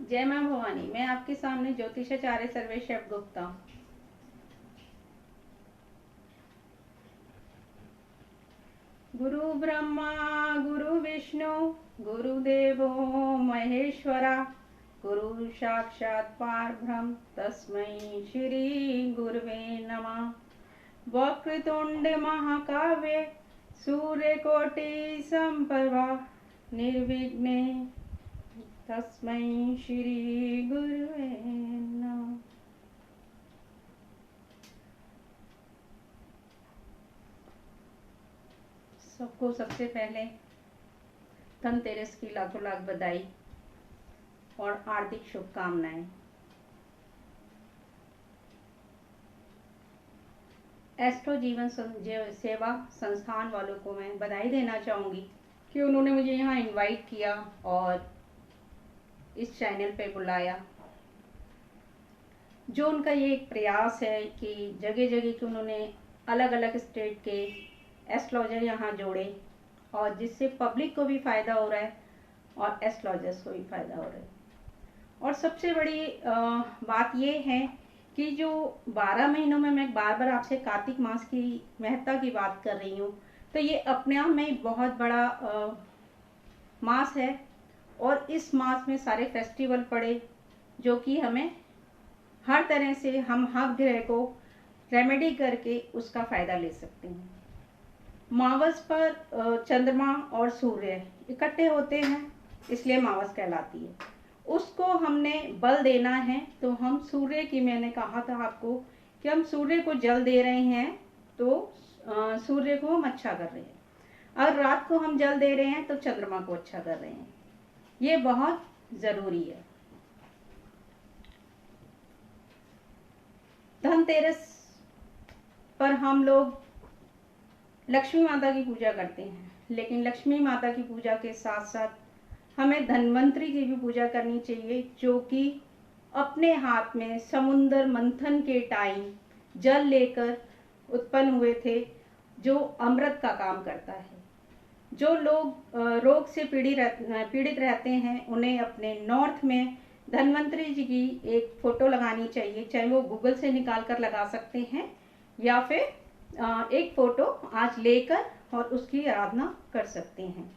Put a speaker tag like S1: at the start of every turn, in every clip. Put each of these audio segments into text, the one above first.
S1: जय मां भवानी। मैं आपके सामने ज्योतिषाचार्य सर्वेश गुप्ता। गुरु ब्रह्मा गुरु विष्णु गुरुदेवो महेश्वरा, गुरु साक्षात् परब्रह्म तस्मै श्री गुरुवे नमः। वक्रतुंड महाकाव्य सूर्यकोटि संप्रभा, निर्विघ्ने तस्मै श्री गुरुवे नमः। सबको सबसे पहले धनतेरस की लाखों लाख बधाई और हार्दिक शुभकामनाएं। एस्ट्रो जीवन सेवा संस्थान वालों को मैं बधाई देना चाहूंगी कि उन्होंने मुझे यहाँ इनवाइट किया और इस चैनल पे बुलाया। जो उनका ये एक प्रयास है कि जगह जगह के उन्होंने अलग अलग स्टेट के एस्ट्रोलॉजर यहाँ जोड़े, और जिससे पब्लिक को भी फ़ायदा हो रहा है और एस्ट्रोलॉजर्स को भी फ़ायदा हो रहा है। और सबसे बड़ी बात ये है कि जो 12 महीनों में मैं बार बार आपसे कार्तिक मास की महत्ता की बात कर रही हूँ, तो ये अपने आप में बहुत बड़ा मास है। और इस मास में सारे फेस्टिवल पड़े जो कि हमें हर तरह से हम हर ग्रह को रेमेडी करके उसका फ़ायदा ले सकते हैं। मावस पर चंद्रमा और सूर्य इकट्ठे होते हैं, इसलिए मावस कहलाती है। उसको हमने बल देना है, तो हम सूर्य की, मैंने कहा था आपको कि हम सूर्य को जल दे रहे हैं, तो सूर्य को हम अच्छा कर रहे हैं। अगर रात को हम जल दे रहे हैं तो चंद्रमा को अच्छा कर रहे हैं। ये बहुत ज़रूरी है। धनतेरस पर हम लोग लक्ष्मी माता की पूजा करते हैं, लेकिन लक्ष्मी माता की पूजा के साथ साथ हमें धन्वंतरी की भी पूजा करनी चाहिए, जो कि अपने हाथ में समुद्र मंथन के टाइम जल लेकर उत्पन्न हुए थे, जो अमृत का काम करता है। जो लोग रोग से पीड़ित रहते हैं, उन्हें अपने नॉर्थ में धन्वंतरी जी की एक फ़ोटो लगानी चाहिए। चाहे वो गूगल से निकाल कर लगा सकते हैं या फिर एक फ़ोटो आज लेकर और उसकी आराधना कर सकते हैं।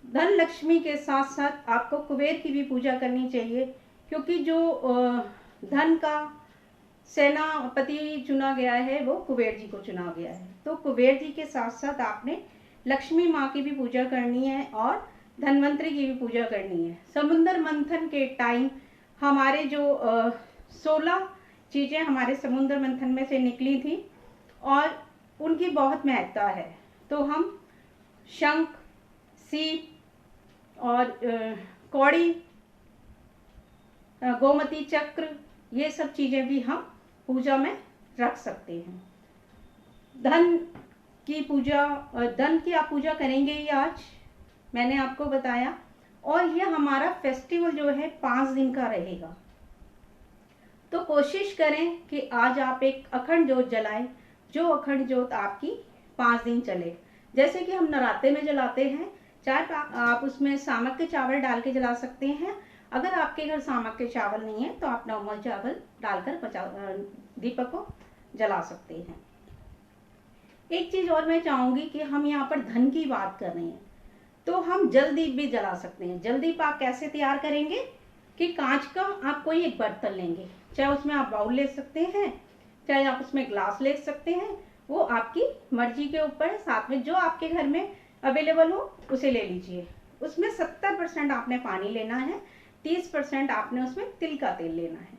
S1: धन लक्ष्मी के साथ साथ आपको कुबेर की भी पूजा करनी चाहिए, क्योंकि जो धन का सेनापति चुना गया है वो कुबेर जी को चुना गया है। तो कुबेर जी के साथ साथ आपने लक्ष्मी माँ की भी पूजा करनी है और धन्वंतरी की भी पूजा करनी है। समुद्र मंथन के टाइम हमारे जो 16 चीज़ें हमारे समुद्र मंथन में से निकली थी और उनकी बहुत महत्ता है। तो हम शंख, सीप और कौड़ी, गोमती चक्र, ये सब चीज़ें भी हम पूजा में रख सकते हैं। धन की आप पूजा करेंगे ही आज, मैंने आपको बताया। और यह हमारा फेस्टिवल जो है 5 दिन का रहेगा। तो कोशिश करें कि आज आप एक अखंड जोत जलाएं, जो अखंड जोत आपकी 5 दिन चले। जैसे कि हम नवरात्रे में जलाते हैं, चाहे आप उसमें सामक के चावल डाल के जला सकते हैं। अगर आपके घर सामक के चावल नहीं है तो आप नॉर्मल चावल डालकर दीपक को जला सकते हैं। एक चीज़ और मैं चाहूँगी कि हम यहाँ पर धन की बात कर रहे हैं, तो हम जल दीप भी जला सकते हैं। जल दीप आप कैसे तैयार करेंगे कि कांच का आप कोई एक बर्तन लेंगे, चाहे उसमें आप बाउल ले सकते हैं, चाहे आप उसमें ग्लास ले सकते हैं, वो आपकी मर्जी के ऊपर है। साथ में जो आपके घर में अवेलेबल हो उसे ले लीजिए। उसमें 70% आपने पानी लेना है, 30% आपने उसमें तिल का तेल लेना है,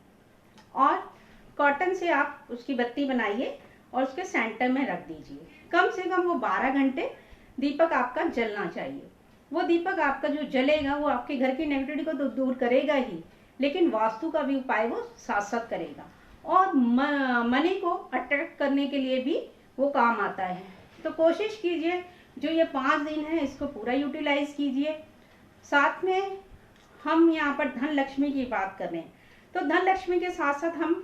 S1: और कॉटन से आप उसकी बत्ती बनाइए और उसके सेंटर में रख दीजिए। कम से कम वो 12 घंटे दीपक आपका जलना चाहिए। वो दीपक आपका जो जलेगा वो आपके घर की नेगेटिविटी को तो दूर करेगा ही, लेकिन वास्तु का भी उपाय वो साथ साथ करेगा और मनी को अट्रैक्ट करने के लिए भी वो काम आता है। तो कोशिश कीजिए जो ये 5 दिन है इसको पूरा यूटिलाइज कीजिए। साथ में हम यहाँ पर धन लक्ष्मी की बात कर रहे हैं, तो धन लक्ष्मी के साथ साथ हम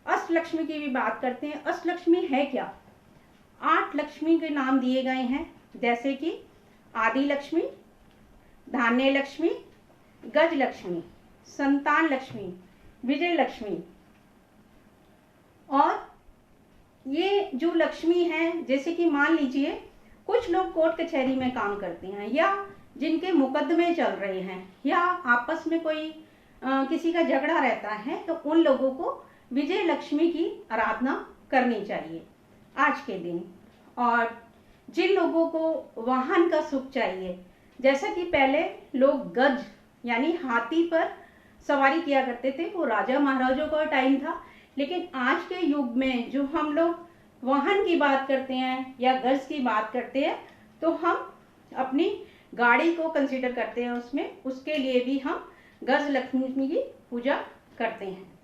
S1: अष्ट लक्ष्मी की भी बात करते हैं। अष्ट लक्ष्मी है क्या? 8 लक्ष्मी के नाम दिए गए हैं, जैसे कि आदि लक्ष्मी, धान्य लक्ष्मी, गज लक्ष्मी, संतान लक्ष्मी, विजय लक्ष्मी। और ये जो लक्ष्मी है, जैसे कि मान लीजिए कुछ लोग कोर्ट कचहरी में काम करते हैं, या जिनके मुकदमे चल रहे हैं, या आपस में कोई किसी का झगड़ा रहता है, तो उन लोगों को विजय लक्ष्मी की आराधना करनी चाहिए आज के दिन। और जिन लोगों को वाहन का सुख चाहिए, जैसा कि पहले लोग गज यानी हाथी पर सवारी किया करते थे, वो राजा महाराजों का टाइम था, लेकिन आज के युग में जो हम लोग वाहन की बात करते हैं या गज की बात करते हैं, तो हम अपनी गाड़ी को कंसीडर करते हैं उसमें, उसके लिए भी हम गज लक्ष्मी की पूजा करते हैं।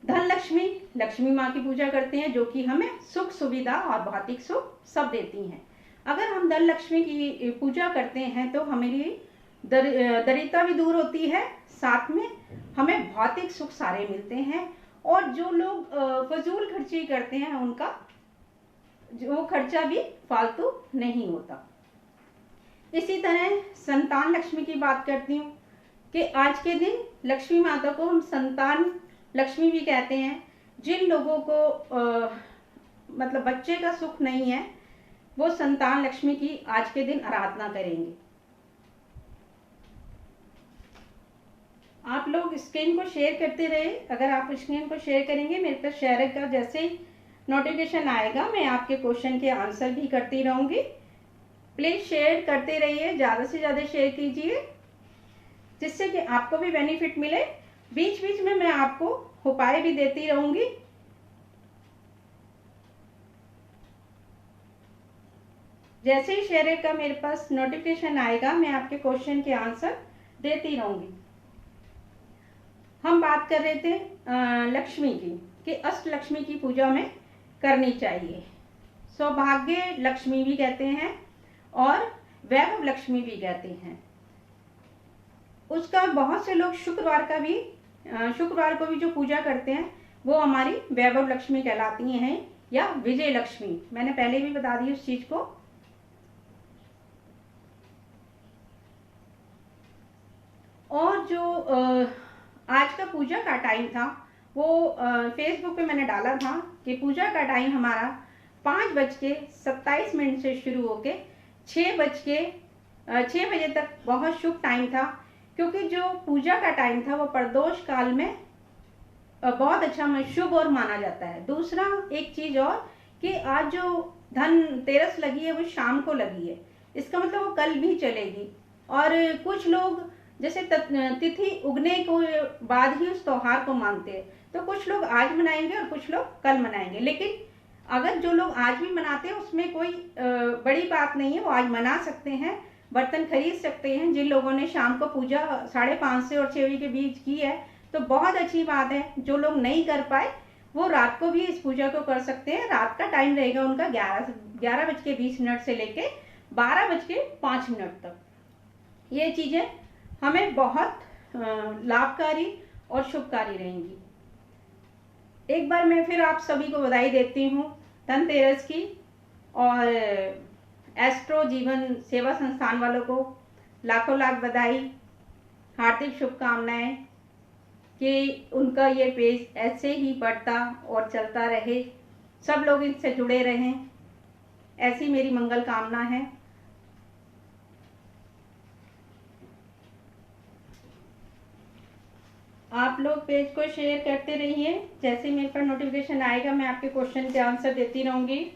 S1: धन लक्ष्मी, लक्ष्मी माँ की पूजा करते हैं, जो कि हमें सुख सुविधा और भौतिक सुख सब देती हैं। अगर हम धन लक्ष्मी की पूजा करते हैं तो हमारी दरिद्रता भी दूर होती है, साथ में हमें भौतिक सुख सारे मिलते हैं। और जो लोग फजूल खर्ची करते हैं, उनका जो खर्चा भी फालतू नहीं होता। इसी तरह संतान लक्ष्मी की बात करती हूँ कि आज के दिन लक्ष्मी माता को हम संतान लक्ष्मी भी कहते हैं। जिन लोगों को मतलब बच्चे का सुख नहीं है, वो संतान लक्ष्मी की आज के दिन आराधना करेंगे। आप लोग स्क्रीन को शेयर करते रहे। अगर आप स्क्रीन को शेयर करेंगे, मेरे पास शेयर का जैसे ही नोटिफिकेशन आएगा, मैं आपके क्वेश्चन के आंसर भी करती रहूंगी। प्लीज शेयर करते रहिए, ज़्यादा से ज़्यादा शेयर कीजिए, जिससे कि आपको भी बेनिफिट मिले। बीच बीच में मैं आपको उपाय भी देती रहूंगी। जैसे ही शेयर का मेरे पास नोटिफिकेशन आएगा, मैं आपके क्वेश्चन के आंसर देती रहूंगी। हम बात कर रहे थे लक्ष्मी की, कि अष्ट लक्ष्मी की पूजा में करनी चाहिए। सौभाग्य लक्ष्मी भी कहते हैं और वैभव लक्ष्मी भी कहते हैं। उसका बहुत से लोग शुक्रवार को भी जो पूजा करते हैं, वो हमारी वैभव लक्ष्मी कहलाती हैं, या विजय लक्ष्मी। मैंने पहले भी बता दी उस चीज को। और जो आज का पूजा का टाइम था, वो फेसबुक पे मैंने डाला था कि पूजा का टाइम हमारा 5:27 से शुरू होके 6 बजे तक बहुत शुभ टाइम था, क्योंकि जो पूजा का टाइम था वो प्रदोष काल में बहुत अच्छा शुभ और माना जाता है। दूसरा एक चीज और, कि आज जो धनतेरस लगी है वो शाम को लगी है, इसका मतलब वो कल भी चलेगी। और कुछ लोग जैसे तिथि उगने को बाद ही उस त्योहार को मानते हैं, तो कुछ लोग आज मनाएंगे और कुछ लोग कल मनाएंगे। लेकिन अगर जो लोग आज भी मनाते हैं, उसमें कोई बड़ी बात नहीं है, वो आज मना सकते हैं, बर्तन खरीद सकते हैं। जिन लोगों ने शाम को पूजा 5:30 से और 6 बजे के बीच की है, तो बहुत अच्छी बात है। जो लोग नहीं कर पाए, वो रात को भी इस पूजा को कर सकते हैं। रात का टाइम रहेगा उनका 11:20 से लेके 12:05 तक। ये चीजें हमें बहुत लाभकारी और शुभकारी रहेंगी। एक बार मैं फिर आप सभी को बधाई देती हूँ धनतेरस की, और एस्ट्रो जीवन सेवा संस्थान वालों को लाखों लाख बधाई, हार्दिक शुभकामनाएं कि उनका ये पेज ऐसे ही बढ़ता और चलता रहे, सब लोग इनसे जुड़े रहें, ऐसी मेरी मंगल कामना है। आप लोग पेज को शेयर करते रहिए। जैसे मेरे पर नोटिफिकेशन आएगा, मैं आपके क्वेश्चन के आंसर देती रहूंगी।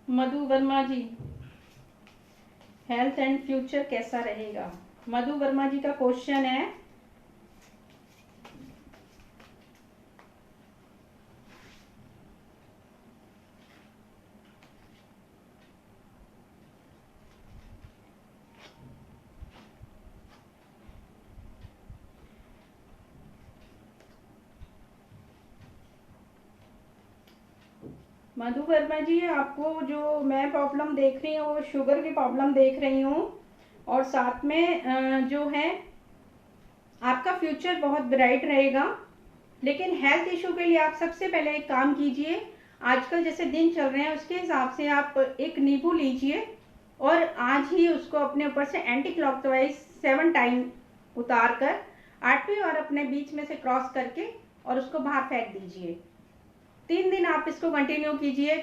S1: मधु वर्मा जी, हेल्थ एंड फ्यूचर कैसा रहेगा? मधु वर्मा जी का क्वेश्चन है, मधु वर्मा जी, आपको जो मैं प्रॉब्लम देख रही हूँ वो शुगर की प्रॉब्लम देख रही हूँ, और साथ में जो है आपका फ्यूचर बहुत ब्राइट रहेगा। लेकिन हेल्थ इशू के लिए आप सबसे पहले एक काम कीजिए, आजकल जैसे दिन चल रहे हैं उसके हिसाब से आप एक नींबू लीजिए, और आज ही उसको अपने ऊपर से एंटी क्लॉकवाइज 7 टाइम उतार कर 8वीं बार अपने बीच में से क्रॉस करके और उसको बाहर फेंक दीजिए। 3 दिन आप इसको कंटिन्यू कीजिए।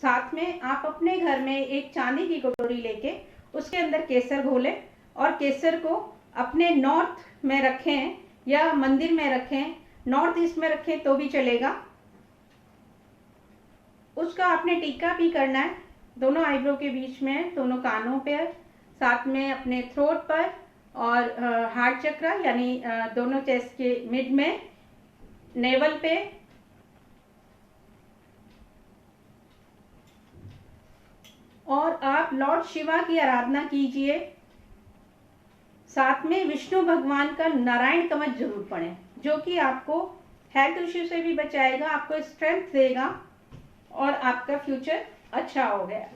S1: साथ में आप अपने घर में एक चांदी की कटोरी लेके उसके अंदर केसर घोलें और केसर को अपने नॉर्थ में रखें या मंदिर में रखें, नॉर्थ ईस्ट में रखें तो भी चलेगा। उसका आपने टीका भी करना है दोनों आईब्रो के बीच में, दोनों कानों पे, साथ में अपने थ्रोट पर और हार्ट चक्र यानी दोनों चेस्ट के मिड में, नेवल पे, और आप लॉर्ड शिवा की आराधना कीजिए। साथ में विष्णु भगवान का नारायण कवच जरूर पढ़ें, जो कि आपको हेल्थ इश्यू से भी बचाएगा, आपको स्ट्रेंथ देगा और आपका फ्यूचर अच्छा हो गया।